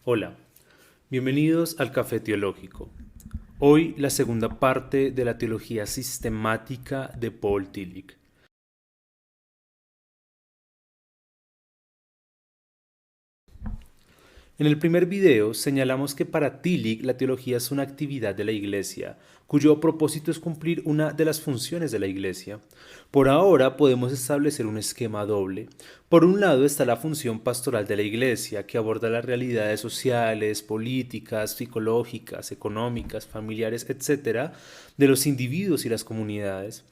Hola, bienvenidos al Café Teológico. Hoy la segunda parte de la teología sistemática de Paul Tillich. En el primer video señalamos que para Tillich la teología es una actividad de la Iglesia, cuyo propósito es cumplir una de las funciones de la Iglesia. Por ahora podemos establecer un esquema doble. Por un lado está la función pastoral de la Iglesia, que aborda las realidades sociales, políticas, psicológicas, económicas, familiares, etc., de los individuos y las comunidades.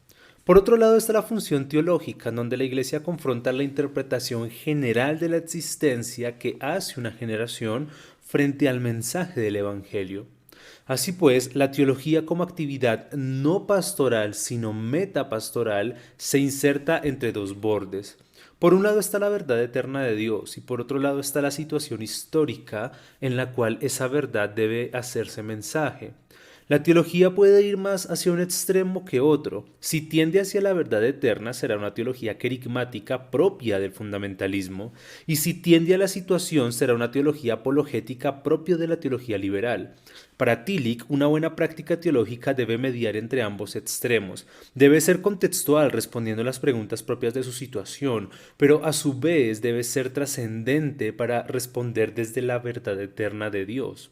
Por otro lado está la función teológica, en donde la Iglesia confronta la interpretación general de la existencia que hace una generación frente al mensaje del Evangelio. Así pues, la teología como actividad no pastoral, sino metapastoral, se inserta entre dos bordes. Por un lado está la verdad eterna de Dios y por otro lado está la situación histórica en la cual esa verdad debe hacerse mensaje. La teología puede ir más hacia un extremo que otro. Si tiende hacia la verdad eterna, será una teología querigmática propia del fundamentalismo, y si tiende a la situación, será una teología apologética propia de la teología liberal. Para Tillich, una buena práctica teológica debe mediar entre ambos extremos. Debe ser contextual, respondiendo a las preguntas propias de su situación, pero a su vez debe ser trascendente para responder desde la verdad eterna de Dios.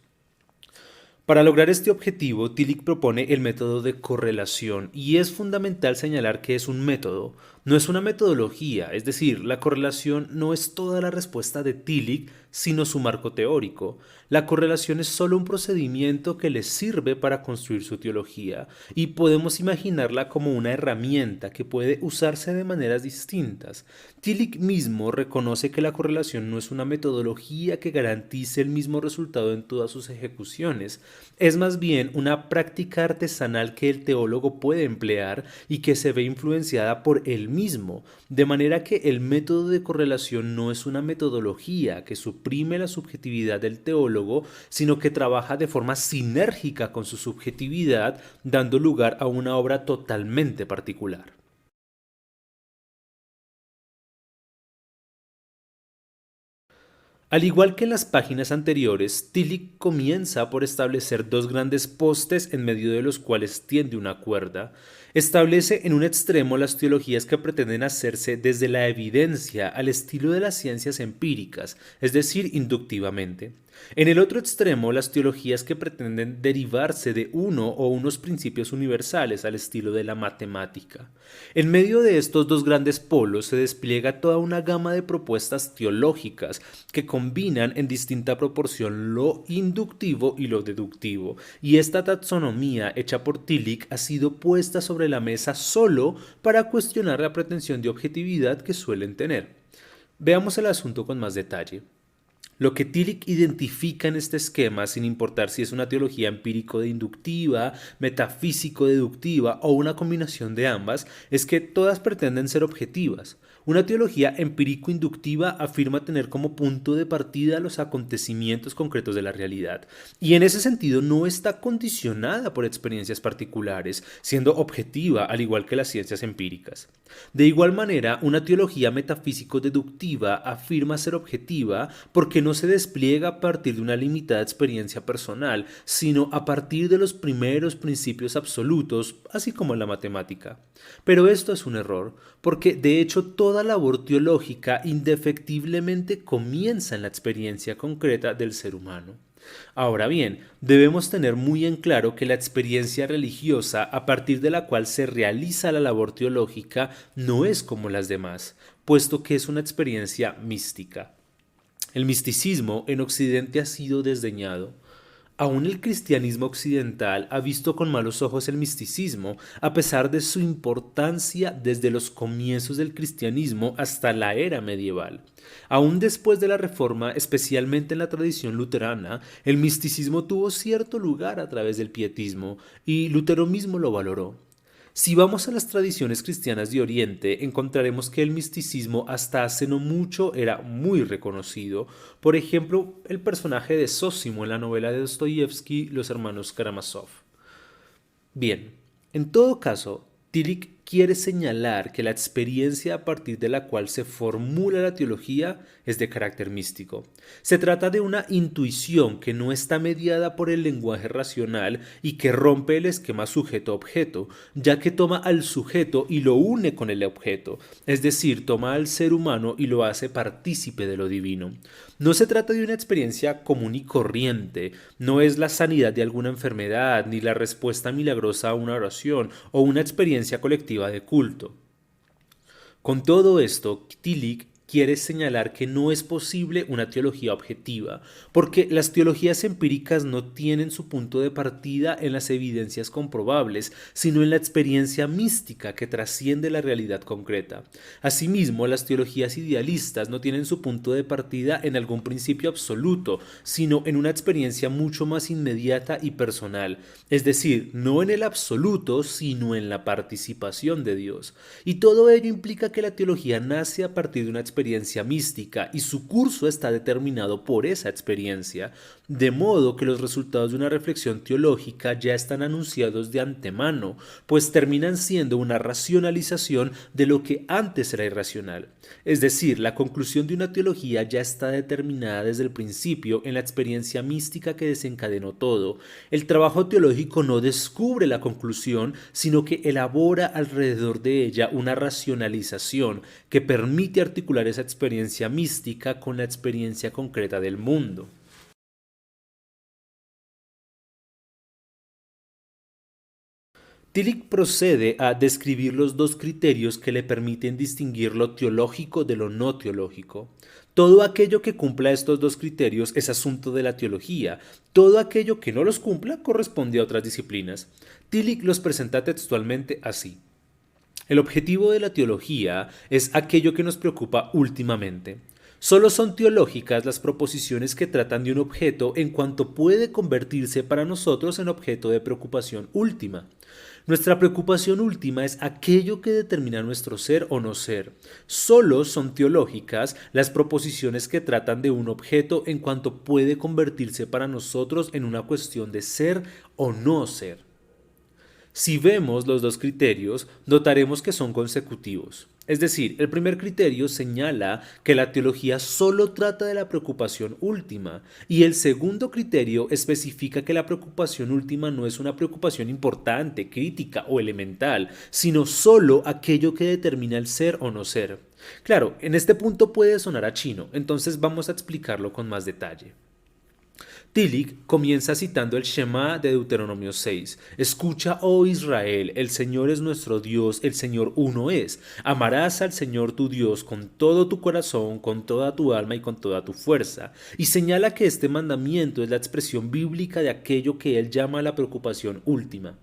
Para lograr este objetivo, Tillich propone el método de correlación y es fundamental señalar que es un método, no es una metodología, es decir, la correlación no es toda la respuesta de Tillich, sino su marco teórico. La correlación es solo un procedimiento que le sirve para construir su teología y podemos imaginarla como una herramienta que puede usarse de maneras distintas. Tillich mismo reconoce que la correlación no es una metodología que garantice el mismo resultado en todas sus ejecuciones, es más bien una práctica artesanal que el teólogo puede emplear y que se ve influenciada por él mismo, de manera que el método de correlación no es una metodología que suprime la subjetividad del teólogo, sino que trabaja de forma sinérgica con su subjetividad, dando lugar a una obra totalmente particular. Al igual que en las páginas anteriores, Tillich comienza por establecer dos grandes postes en medio de los cuales tiende una cuerda. Establece en un extremo las teologías que pretenden hacerse desde la evidencia al estilo de las ciencias empíricas, es decir, inductivamente. En el otro extremo, las teologías que pretenden derivarse de uno o unos principios universales al estilo de la matemática. En medio de estos dos grandes polos se despliega toda una gama de propuestas teológicas que combinan en distinta proporción lo inductivo y lo deductivo, y esta taxonomía hecha por Tillich ha sido puesta sobre la mesa solo para cuestionar la pretensión de objetividad que suelen tener. Veamos el asunto con más detalle. Lo que Tillich identifica en este esquema, sin importar si es una teología empírico-inductiva, metafísico-deductiva o una combinación de ambas, es que todas pretenden ser objetivas. Una teología empírico-inductiva afirma tener como punto de partida los acontecimientos concretos de la realidad, y en ese sentido no está condicionada por experiencias particulares, siendo objetiva al igual que las ciencias empíricas. De igual manera, una teología metafísico-deductiva afirma ser objetiva porque no se despliega a partir de una limitada experiencia personal, sino a partir de los primeros principios absolutos, así como en la matemática. Pero esto es un error, porque de hecho toda labor teológica indefectiblemente comienza en la experiencia concreta del ser humano. Ahora bien, debemos tener muy en claro que la experiencia religiosa a partir de la cual se realiza la labor teológica no es como las demás, puesto que es una experiencia mística. El misticismo en Occidente ha sido desdeñado. Aún el cristianismo occidental ha visto con malos ojos el misticismo, a pesar de su importancia desde los comienzos del cristianismo hasta la era medieval. Aún después de la Reforma, especialmente en la tradición luterana, el misticismo tuvo cierto lugar a través del pietismo, y Lutero mismo lo valoró. Si vamos a las tradiciones cristianas de Oriente, encontraremos que el misticismo hasta hace no mucho era muy reconocido. Por ejemplo, el personaje de Zósimo en la novela de Dostoyevsky, Los hermanos Karamazov. Bien, en todo caso, Tillich quiere señalar que la experiencia a partir de la cual se formula la teología es de carácter místico. Se trata de una intuición que no está mediada por el lenguaje racional y que rompe el esquema sujeto-objeto, ya que toma al sujeto y lo une con el objeto, es decir, toma al ser humano y lo hace partícipe de lo divino. No se trata de una experiencia común y corriente, no es la sanidad de alguna enfermedad, ni la respuesta milagrosa a una oración o una experiencia colectiva de culto. Con todo esto, Tillich quiere señalar que no es posible una teología objetiva, porque las teologías empíricas no tienen su punto de partida en las evidencias comprobables, sino en la experiencia mística que trasciende la realidad concreta. Asimismo, las teologías idealistas no tienen su punto de partida en algún principio absoluto, sino en una experiencia mucho más inmediata y personal, es decir, no en el absoluto, sino en la participación de Dios. Y todo ello implica que la teología nace a partir de una experiencia mística y su curso está determinado por esa experiencia, de modo que los resultados de una reflexión teológica ya están anunciados de antemano, pues terminan siendo una racionalización de lo que antes era irracional. Es decir, la conclusión de una teología ya está determinada desde el principio en la experiencia mística que desencadenó todo. El trabajo teológico no descubre la conclusión, sino que elabora alrededor de ella una racionalización que permite articular esa experiencia mística con la experiencia concreta del mundo. Tillich procede a describir los dos criterios que le permiten distinguir lo teológico de lo no teológico. Todo aquello que cumpla estos dos criterios es asunto de la teología. Todo aquello que no los cumpla corresponde a otras disciplinas. Tillich los presenta textualmente así. El objetivo de la teología es aquello que nos preocupa últimamente. Solo son teológicas las proposiciones que tratan de un objeto en cuanto puede convertirse para nosotros en objeto de preocupación última. Nuestra preocupación última es aquello que determina nuestro ser o no ser. Solo son teológicas las proposiciones que tratan de un objeto en cuanto puede convertirse para nosotros en una cuestión de ser o no ser. Si vemos los dos criterios, notaremos que son consecutivos. Es decir, el primer criterio señala que la teología solo trata de la preocupación última y el segundo criterio especifica que la preocupación última no es una preocupación importante, crítica o elemental, sino solo aquello que determina el ser o no ser. Claro, en este punto puede sonar a chino, entonces vamos a explicarlo con más detalle. Tillich comienza citando el Shema de Deuteronomio 6. Escucha, oh Israel, el Señor es nuestro Dios, el Señor uno es. Amarás al Señor tu Dios con todo tu corazón, con toda tu alma y con toda tu fuerza. Y señala que este mandamiento es la expresión bíblica de aquello que él llama la preocupación última.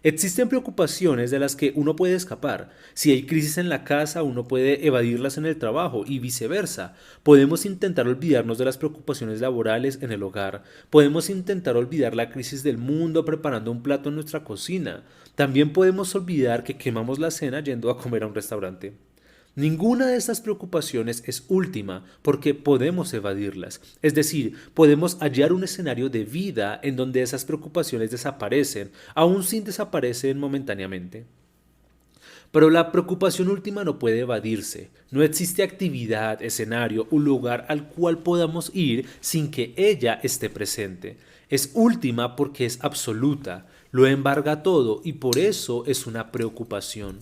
Existen preocupaciones de las que uno puede escapar. Si hay crisis en la casa, uno puede evadirlas en el trabajo y viceversa. Podemos intentar olvidarnos de las preocupaciones laborales en el hogar. Podemos intentar olvidar la crisis del mundo preparando un plato en nuestra cocina. También podemos olvidar que quemamos la cena yendo a comer a un restaurante. Ninguna de estas preocupaciones es última porque podemos evadirlas, es decir, podemos hallar un escenario de vida en donde esas preocupaciones desaparecen, aun sin desaparecen momentáneamente. Pero la preocupación última no puede evadirse, no existe actividad, escenario o lugar al cual podamos ir sin que ella esté presente. Es última porque es absoluta, lo embarga todo y por eso es una preocupación.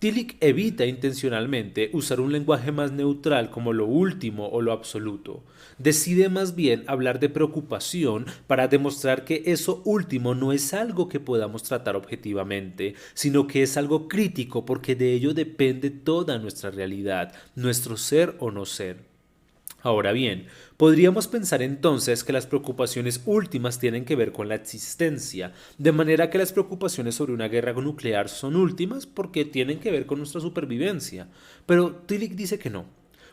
Tillich evita intencionalmente usar un lenguaje más neutral como lo último o lo absoluto. Decide más bien hablar de preocupación para demostrar que eso último no es algo que podamos tratar objetivamente, sino que es algo crítico porque de ello depende toda nuestra realidad, nuestro ser o no ser. Ahora bien, podríamos pensar entonces que las preocupaciones últimas tienen que ver con la existencia, de manera que las preocupaciones sobre una guerra nuclear son últimas porque tienen que ver con nuestra supervivencia. Pero Tillich dice que no,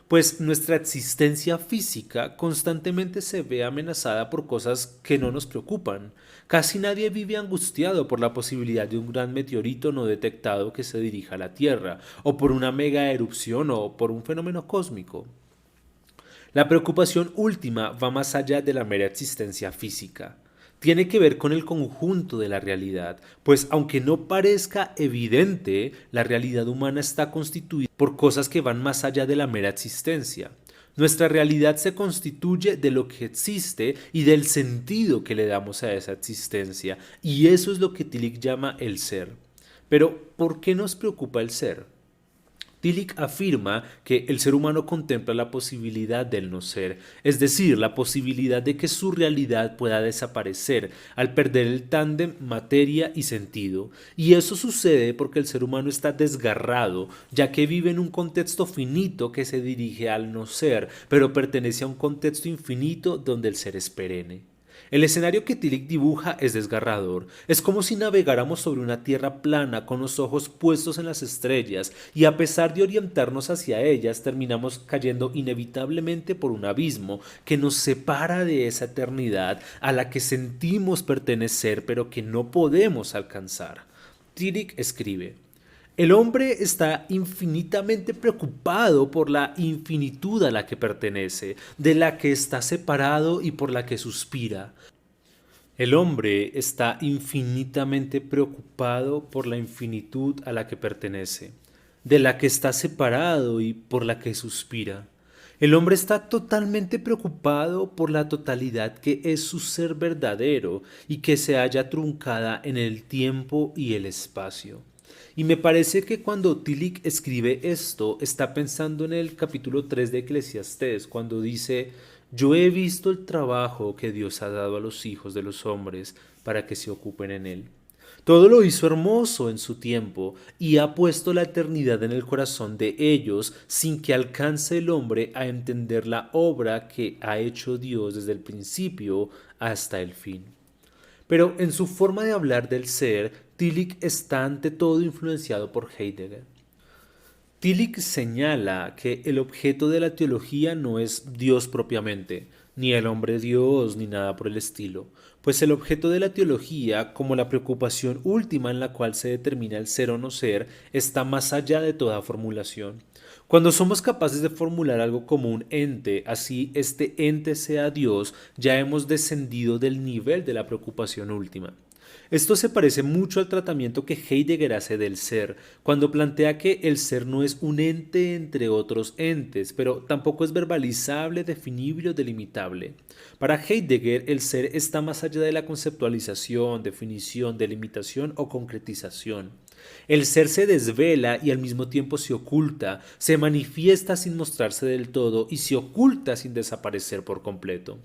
pues nuestra existencia física constantemente se ve amenazada por cosas que no nos preocupan. Casi nadie vive angustiado por la posibilidad de un gran meteorito no detectado que se dirija a la Tierra, o por una mega erupción o por un fenómeno cósmico. La preocupación última va más allá de la mera existencia física. tiene que ver con el conjunto de la realidad, pues aunque no parezca evidente, la realidad humana está constituida por cosas que van más allá de la mera existencia. Nuestra realidad se constituye de lo que existe y del sentido que le damos a esa existencia, y eso es lo que Tillich llama el ser. Pero, ¿por qué nos preocupa el ser? Tillich afirma que el ser humano contempla la posibilidad del no ser, es decir, la posibilidad de que su realidad pueda desaparecer al perder el tándem materia y sentido. Y eso sucede porque el ser humano está desgarrado, ya que vive en un contexto finito que se dirige al no ser, pero pertenece a un contexto infinito donde el ser es perenne. El escenario que Tillich dibuja es desgarrador. Es como si navegáramos sobre una tierra plana con los ojos puestos en las estrellas y a pesar de orientarnos hacia ellas terminamos cayendo inevitablemente por un abismo que nos separa de esa eternidad a la que sentimos pertenecer pero que no podemos alcanzar. Tillich escribe: el hombre está infinitamente preocupado por la infinitud a la que pertenece, de la que está separado y por la que suspira. El hombre está infinitamente preocupado por la infinitud a la que pertenece, de la que está separado y por la que suspira. El hombre está totalmente preocupado por la totalidad que es su ser verdadero y que se halla truncada en el tiempo y el espacio. Y me parece que cuando Tillich escribe esto, está pensando en el capítulo 3 de Eclesiastés, cuando dice: yo he visto el trabajo que Dios ha dado a los hijos de los hombres para que se ocupen en él. Todo lo hizo hermoso en su tiempo y ha puesto la eternidad en el corazón de ellos sin que alcance el hombre a entender la obra que ha hecho Dios desde el principio hasta el fin. Pero en su forma de hablar del ser, Tillich está ante todo influenciado por Heidegger. Tillich señala que el objeto de la teología no es Dios propiamente, ni el hombre Dios, ni nada por el estilo, pues el objeto de la teología, como la preocupación última en la cual se determina el ser o no ser, está más allá de toda formulación. Cuando somos capaces de formular algo como un ente, así este ente sea Dios, ya hemos descendido del nivel de la preocupación última. Esto se parece mucho al tratamiento que Heidegger hace del ser, cuando plantea que el ser no es un ente entre otros entes, pero tampoco es verbalizable, definible o delimitable. Para Heidegger, el ser está más allá de la conceptualización, definición, delimitación o concretización. El ser se desvela y al mismo tiempo se oculta, se manifiesta sin mostrarse del todo y se oculta sin desaparecer por completo.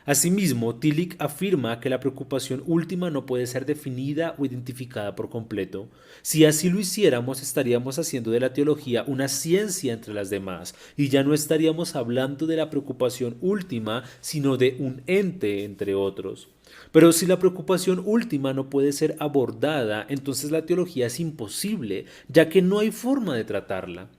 Asimismo, Tillich afirma que la preocupación última no puede ser definida o identificada por completo. Si así lo hiciéramos, estaríamos haciendo de la teología una ciencia entre las demás, y ya no estaríamos hablando de la preocupación última, sino de un ente entre otros. Pero si la preocupación última no puede ser abordada, entonces la teología es imposible, ya que no hay forma de tratarla.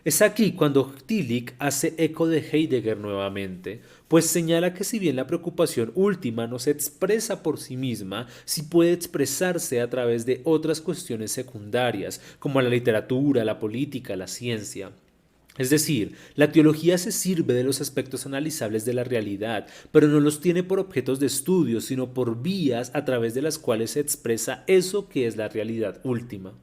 Es aquí cuando Tillich hace eco de Heidegger nuevamente, pues señala que si bien la preocupación última no se expresa por sí misma, sí puede expresarse a través de otras cuestiones secundarias, como la literatura, la política, la ciencia. Es decir, la teología se sirve de los aspectos analizables de la realidad, pero no los tiene por objetos de estudio, sino por vías a través de las cuales se expresa eso que es la realidad última.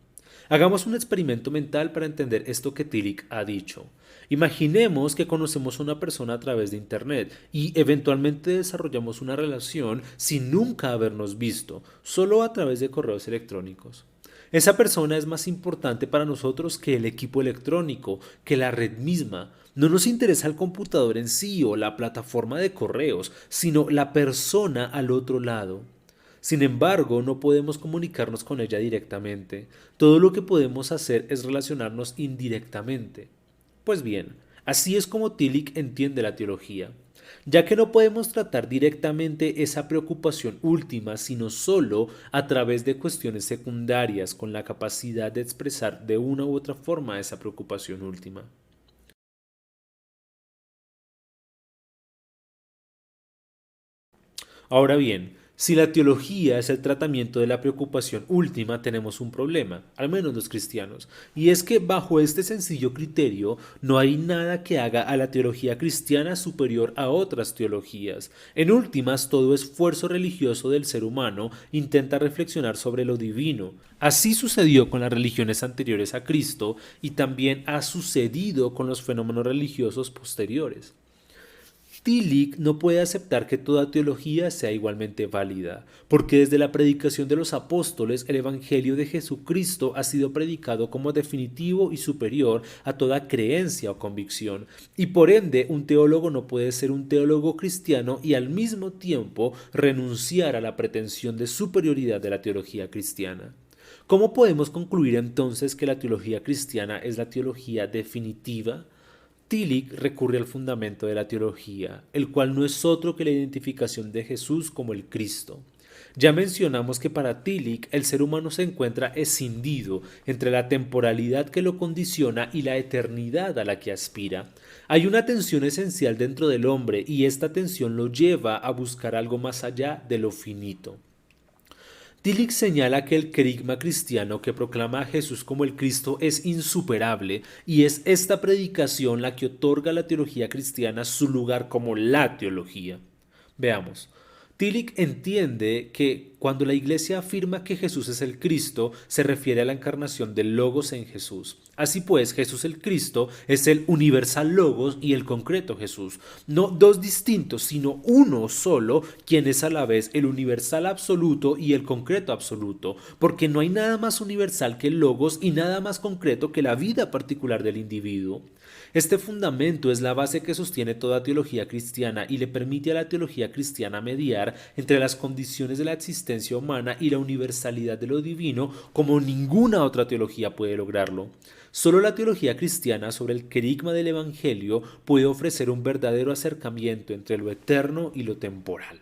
Hagamos un experimento mental para entender esto que Tillich ha dicho. Imaginemos que conocemos a una persona a través de Internet y eventualmente desarrollamos una relación sin nunca habernos visto, solo a través de correos electrónicos. Esa persona es más importante para nosotros que el equipo electrónico, que la red misma. No nos interesa el computador en sí o la plataforma de correos, sino la persona al otro lado. Sin embargo, no podemos comunicarnos con ella directamente. Todo lo que podemos hacer es relacionarnos indirectamente. Pues bien, así es como Tillich entiende la teología, ya que no podemos tratar directamente esa preocupación última, sino solo a través de cuestiones secundarias con la capacidad de expresar de una u otra forma esa preocupación última. Ahora bien, Si la teología es el tratamiento de la preocupación última, tenemos un problema, al menos los cristianos, y es que bajo este sencillo criterio no hay nada que haga a la teología cristiana superior a otras teologías. En últimas, todo esfuerzo religioso del ser humano intenta reflexionar sobre lo divino. Así sucedió con las religiones anteriores a Cristo y también ha sucedido con los fenómenos religiosos posteriores. Tillich no puede aceptar que toda teología sea igualmente válida, porque desde la predicación de los apóstoles el Evangelio de Jesucristo ha sido predicado como definitivo y superior a toda creencia o convicción, y por ende un teólogo no puede ser un teólogo cristiano y al mismo tiempo renunciar a la pretensión de superioridad de la teología cristiana. ¿Cómo podemos concluir entonces que la teología cristiana es la teología definitiva? Tillich recurre al fundamento de la teología, el cual no es otro que la identificación de Jesús como el Cristo. Ya mencionamos que para Tillich el ser humano se encuentra escindido entre la temporalidad que lo condiciona y la eternidad a la que aspira. Hay una tensión esencial dentro del hombre y esta tensión lo lleva a buscar algo más allá de lo finito. Tillich señala que el querigma cristiano que proclama a Jesús como el Cristo es insuperable y es esta predicación la que otorga a la teología cristiana su lugar como la teología. Veamos. Tillich entiende que cuando la Iglesia afirma que Jesús es el Cristo, se refiere a la encarnación del Logos en Jesús. Así pues, Jesús el Cristo es el universal Logos y el concreto Jesús. No dos distintos, sino uno solo, quien es a la vez el universal absoluto y el concreto absoluto, porque no hay nada más universal que el Logos y nada más concreto que la vida particular del individuo. Este fundamento es la base que sostiene toda teología cristiana y le permite a la teología cristiana mediar entre las condiciones de la existencia humana y la universalidad de lo divino como ninguna otra teología puede lograrlo. Solo la teología cristiana sobre el querigma del Evangelio puede ofrecer un verdadero acercamiento entre lo eterno y lo temporal.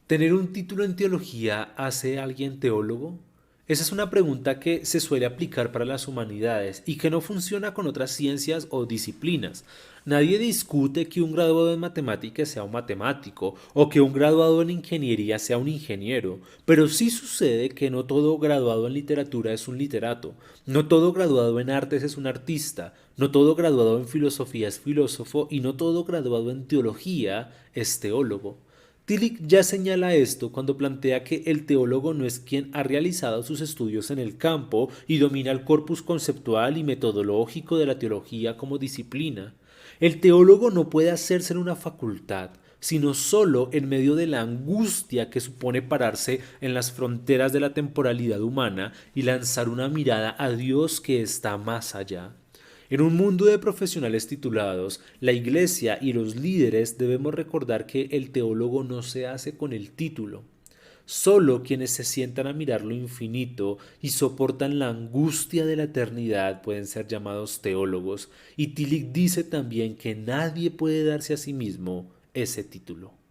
¿Tener un título en teología hace a alguien teólogo? Esa es una pregunta que se suele aplicar para las humanidades y que no funciona con otras ciencias o disciplinas. Nadie discute que un graduado en matemáticas sea un matemático o que un graduado en ingeniería sea un ingeniero, pero sí sucede que no todo graduado en literatura es un literato, no todo graduado en artes es un artista, no todo graduado en filosofía es filósofo y no todo graduado en teología es teólogo. Tillich ya señala esto cuando plantea que el teólogo no es quien ha realizado sus estudios en el campo y domina el corpus conceptual y metodológico de la teología como disciplina. El teólogo no puede hacerse en una facultad, sino solo en medio de la angustia que supone pararse en las fronteras de la temporalidad humana y lanzar una mirada a Dios que está más allá. En un mundo de profesionales titulados, la Iglesia y los líderes debemos recordar que el teólogo no se hace con el título. Solo quienes se sientan a mirar lo infinito y soportan la angustia de la eternidad pueden ser llamados teólogos, y Tillich dice también que nadie puede darse a sí mismo ese título.